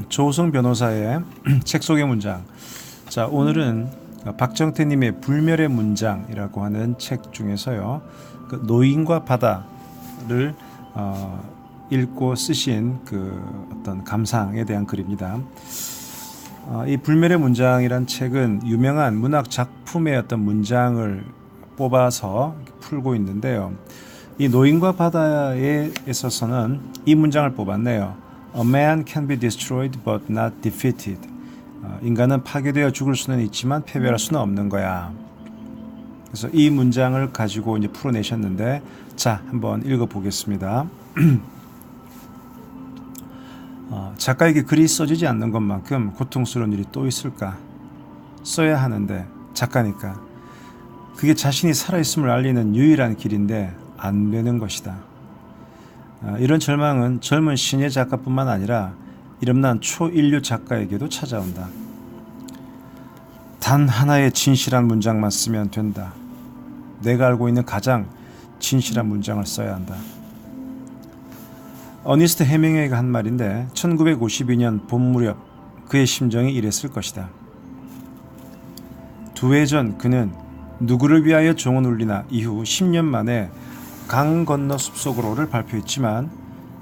조우성 변호사의 책 속의 문장. 자, 오늘은 박정태님의 불멸의 문장이라고 하는 책 중에서요, 그 노인과 바다를 읽고 쓰신 그 어떤 감상에 대한 글입니다. 이 불멸의 문장이란 책은 유명한 문학 작품의 어떤 문장을 뽑아서 풀고 있는데요. 이 노인과 바다에 있어서는 이 문장을 뽑았네요. A man can be destroyed but not defeated. 인간은 파괴되어 죽을 수는 있지만 패배할 수는 없는 거야. 그래서 이 문장을 가지고 이제 풀어내셨는데, 자, 한번 읽어보겠습니다. 작가에게 글이 써지지 않는 것만큼 고통스러운 일이 또 있을까? 써야 하는데 작가니까 그게 자신이 살아있음을 알리는 유일한 길인데 안 되는 것이다. 이런 절망은 젊은 신예 작가뿐만 아니라 이름난 초인류 작가에게도 찾아온다. 단 하나의 진실한 문장만 쓰면 된다. 내가 알고 있는 가장 진실한 문장을 써야 한다. 어니스트 해밍웨이가 한 말인데 1952년 봄 무렵 그의 심정이 이랬을 것이다. 2해 전 그는 누구를 위하여 종은 울리나 이후 10년 만에 강 건너 숲속으로를 발표했지만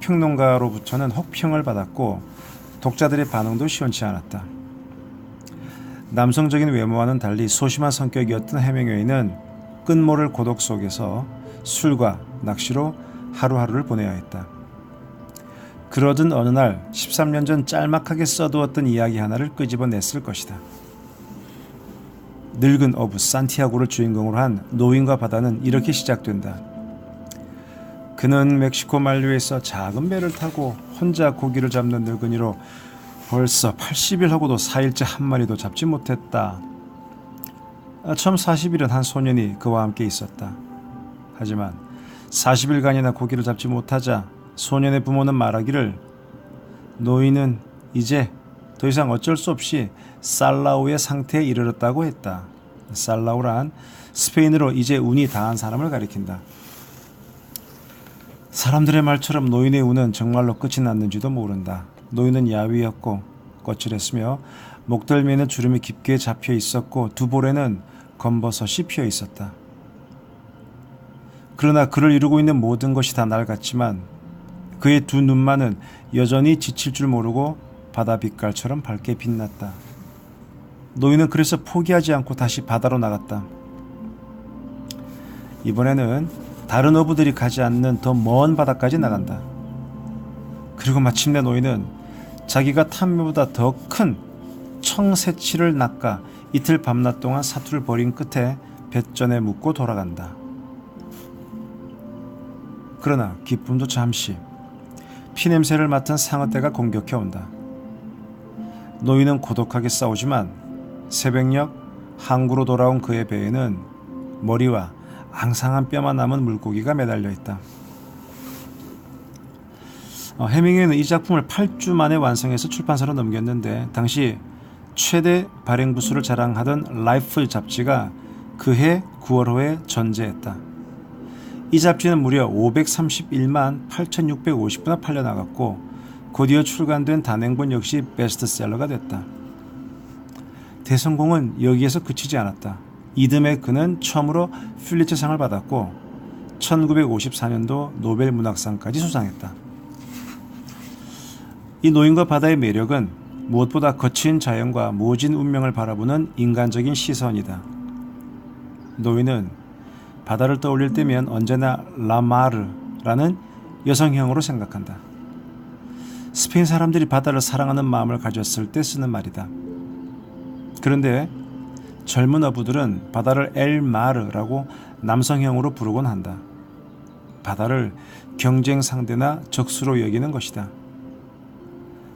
평론가로부터는 혹평을 받았고 독자들의 반응도 시원치 않았다. 남성적인 외모와는 달리 소심한 성격이었던 해밍웨이는 끝모를 고독 속에서 술과 낚시로 하루하루를 보내야 했다. 그러던 어느 날 13년 전 짤막하게 써두었던 이야기 하나를 끄집어냈을 것이다. 늙은 어부 산티아고를 주인공으로 한 노인과 바다는 이렇게 시작된다. 그는 멕시코 만류에서 작은 배를 타고 혼자 고기를 잡는 늙은이로 벌써 80일 하고도 4일째 한 마리도 잡지 못했다. 처음 40일은 한 소년이 그와 함께 있었다. 하지만 40일간이나 고기를 잡지 못하자 소년의 부모는 말하기를 노인은 이제 더 이상 어쩔 수 없이 살라우의 상태에 이르렀다고 했다. 살라우란 스페인어로 이제 운이 다한 사람을 가리킨다. 사람들의 말처럼 노인의 운은 정말로 끝이 났는지도 모른다. 노인은 야위였고 거칠했으며 목덜미에는 주름이 깊게 잡혀 있었고 두 볼에는 검버섯이 피어 있었다. 그러나 그를 이루고 있는 모든 것이 다 낡았지만 그의 두 눈만은 여전히 지칠 줄 모르고 바다 빛깔처럼 밝게 빛났다. 노인은 그래서 포기하지 않고 다시 바다로 나갔다. 이번에는 다른 어부들이 가지 않는 더 먼 바다까지 나간다. 그리고 마침내 노인은 자기가 탐묘보다 더 큰 청새치를 낚아 이틀 밤낮 동안 사투를 벌인 끝에 뱃전에 묻고 돌아간다. 그러나 기쁨도 잠시. 피냄새를 맡은 상어떼가 공격해 온다. 노인은 고독하게 싸우지만 새벽녘 항구로 돌아온 그의 배에는 머리와 앙상한 뼈만 남은 물고기가 매달려 있다. 해밍웨이는 이 작품을 8주 만에 완성해서 출판사로 넘겼는데 당시 최대 발행 부수를 자랑하던 라이프 잡지가 그해 9월호에 전제했다. 이 잡지는 무려 531만 8,650부나 팔려나갔고 곧이어 출간된 단행본 역시 베스트셀러가 됐다. 대성공은 여기에서 그치지 않았다. 이듬해 그는 처음으로 퓰리처상을 받았고 1954년도 노벨 문학상까지 수상했다. 이 노인과 바다의 매력은 무엇보다 거친 자연과 모진 운명을 바라보는 인간적인 시선이다. 노인은 바다를 떠올릴 때면 언제나 라마르라는 여성형으로 생각한다. 스페인 사람들이 바다를 사랑하는 마음을 가졌을 때 쓰는 말이다. 그런데 젊은 어부들은 바다를 엘마르라고 남성형으로 부르곤 한다. 바다를 경쟁 상대나 적수로 여기는 것이다.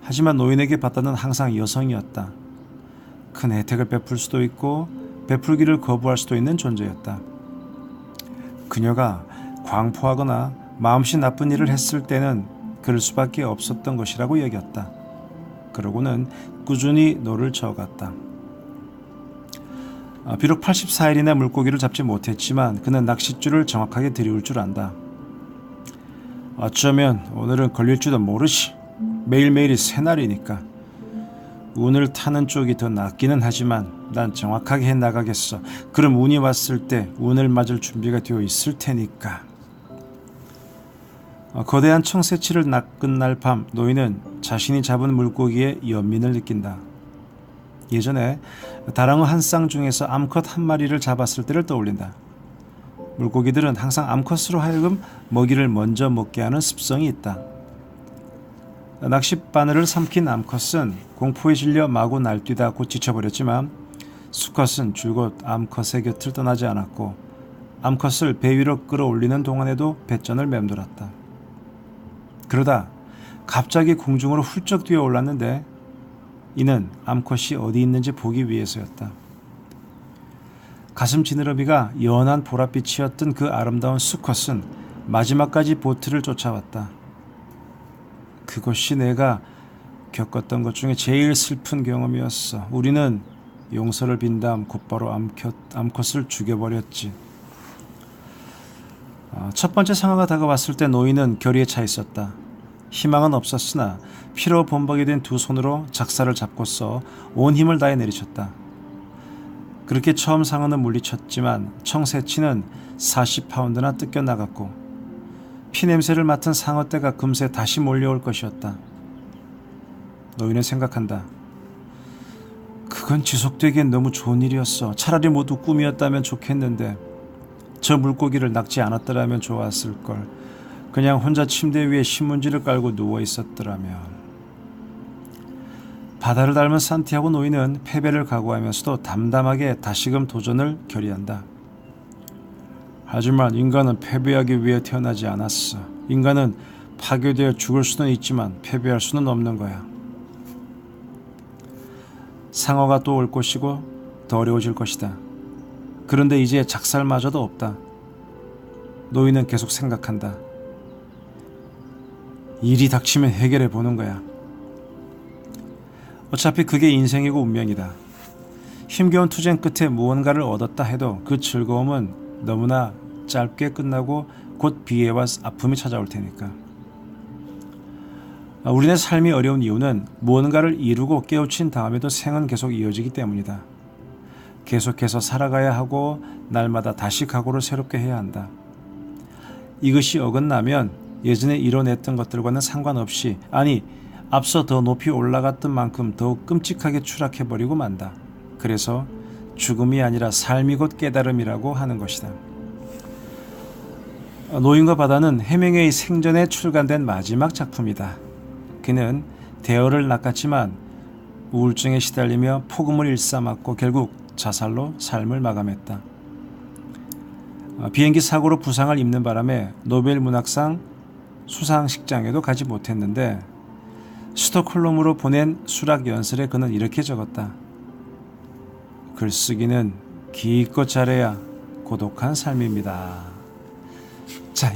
하지만 노인에게 바다는 항상 여성이었다. 큰 혜택을 베풀 수도 있고 베풀기를 거부할 수도 있는 존재였다. 그녀가 광포하거나 마음씨 나쁜 일을 했을 때는 그럴 수밖에 없었던 것이라고 여겼다. 그러고는 꾸준히 노를 저어갔다. 비록 84일이나 물고기를 잡지 못했지만 그는 낚싯줄을 정확하게 들이울 줄 안다. 어쩌면 오늘은 걸릴지도 모르시. 매일매일이 새날이니까 운을 타는 쪽이 더 낫기는 하지만 난 정확하게 해나가겠어. 그럼 운이 왔을 때 운을 맞을 준비가 되어 있을 테니까. 거대한 청새치를 낚은 날 밤 노인은 자신이 잡은 물고기에 연민을 느낀다. 예전에 다랑어 한 쌍 중에서 암컷 한 마리를 잡았을 때를 떠올린다. 물고기들은 항상 암컷으로 하여금 먹이를 먼저 먹게 하는 습성이 있다. 낚싯바늘을 삼킨 암컷은 공포에 질려 마구 날뛰다 곧 지쳐버렸지만 수컷은 줄곧 암컷의 곁을 떠나지 않았고 암컷을 배 위로 끌어올리는 동안에도 배전을 맴돌았다. 그러다 갑자기 공중으로 훌쩍 뛰어올랐는데 이는 암컷이 어디 있는지 보기 위해서였다. 가슴 지느러미가 연한 보랏빛이었던 그 아름다운 수컷은 마지막까지 보트를 쫓아왔다. 그것이 내가 겪었던 것 중에 제일 슬픈 경험이었어. 우리는 용서를 빈 다음 곧바로 암컷을 죽여버렸지. 첫 번째 상어가 다가왔을 때 노인은 결의에 차 있었다. 희망은 없었으나 피로 범벅이 된 두 손으로 작사를 잡고서 온 힘을 다해 내리쳤다. 그렇게 처음 상어는 물리쳤지만 청새치는 40파운드나 뜯겨나갔고 피냄새를 맡은 상어떼가 금세 다시 몰려올 것이었다. 노인은 생각한다. 그건 지속되기엔 너무 좋은 일이었어. 차라리 모두 꿈이었다면 좋겠는데 저 물고기를 낚지 않았더라면 좋았을걸. 그냥 혼자 침대 위에 신문지를 깔고 누워 있었더라면. 바다를 닮은 산티아고 노인은 패배를 각오하면서도 담담하게 다시금 도전을 결의한다. 하지만 인간은 패배하기 위해 태어나지 않았어. 인간은 파괴되어 죽을 수는 있지만 패배할 수는 없는 거야. 상어가 또 올 것이고 더 어려워질 것이다. 그런데 이제 작살마저도 없다. 노인은 계속 생각한다. 일이 닥치면 해결해 보는 거야. 어차피 그게 인생이고 운명이다. 힘겨운 투쟁 끝에 무언가를 얻었다 해도 그 즐거움은 너무나 짧게 끝나고 곧 비애와 아픔이 찾아올 테니까. 우리네 삶이 어려운 이유는 무언가를 이루고 깨우친 다음에도 생은 계속 이어지기 때문이다. 계속해서 살아가야 하고 날마다 다시 각오를 새롭게 해야 한다. 이것이 어긋나면 예전에 이뤄냈던 것들과는 상관없이, 아니 앞서 더 높이 올라갔던 만큼 더욱 끔찍하게 추락해버리고 만다. 그래서 죽음이 아니라 삶이 곧 깨달음이라고 하는 것이다. 노인과 바다는 해밍웨이 생전에 출간된 마지막 작품이다. 그는 대어를 낚았지만 우울증에 시달리며 폭음을 일삼았고 결국 자살로 삶을 마감했다. 비행기 사고로 부상을 입는 바람에 노벨 문학상 수상식장에도 가지 못했는데 스톡홀름으로 보낸 수락 연설에 그는 이렇게 적었다. 글쓰기는 기껏 잘해야 고독한 삶입니다. 자,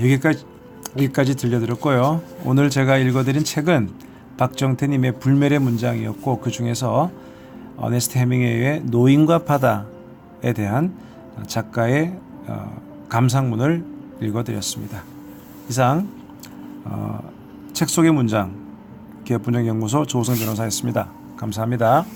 여기까지 들려드렸고요. 오늘 제가 읽어드린 책은 박정태님의 불멸의 문장이었고 그 중에서 어네스트 해밍웨이의 노인과 바다에 대한 작가의 감상문을 읽어드렸습니다. 이상 책 속의 문장 기업분석연구소 조우성 변호사였습니다. 감사합니다.